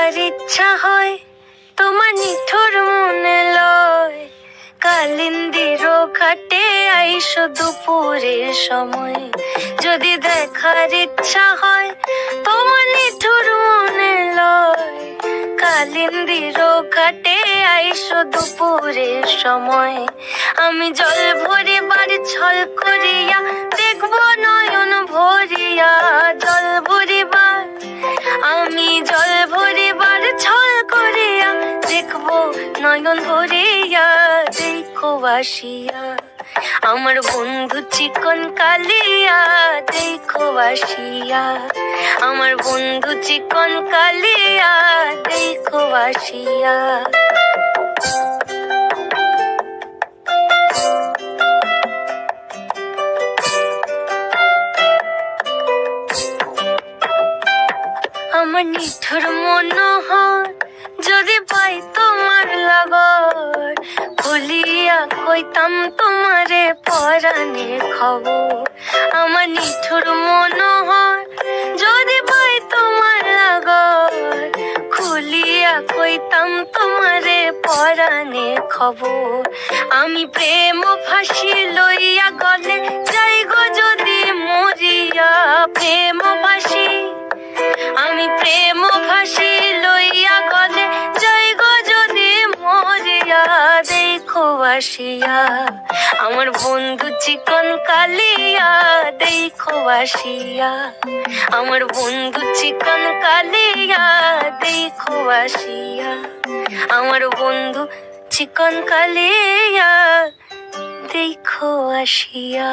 দেখার ইচ্ছা হয় তোমার নিঠুর মনে লয়। কালিন্দির ঘাটে আইসো দুপুরের সময়। যদি দেখার ইচ্ছা হয় তোমার নিঠুর মনে লয়। কালিন্দির ঘাটে আইসো দুপুরের সময়। আমি জল ভরিবার ছল করিয়া দেখবো নয়ন ভরিয়া। জল ভরিবার আমি জল ভরিবার ছল করিয়া দেখবো নয়ন ভরিয়া। দেখো আসিয়া আমার বন্ধু চিকন কালিয়া। দেখো আসিয়া আমার বন্ধু চিকন কালিয়া। দেখো আসিয়া আমার নিঠুর মনোহর যদি পাই তোমার লাগর। খুলিয়া কইতাম তোমারে পরাণের খবর। আমার নিঠুর মনোহর যদি পাই তোমার লাগর। খুলিয়া কইতাম তোমারে পরাণের খবর। আমি প্রেম ফাঁসি লইয়া গলে যাই গো যদি মরিয়া। প্রেম ফাঁসি আমি প্রেম ফাঁসি লইয়া গলে যাই গো যদি মরিয়া। দেখো আসিয়া আমার বন্ধু চিকন কালিয়া। দেখো আসিয়া আমার বন্ধু চিকন কালিয়া। দেখো আসিয়া আমার বন্ধু চিকন কালিয়া। দেখো আসিয়া।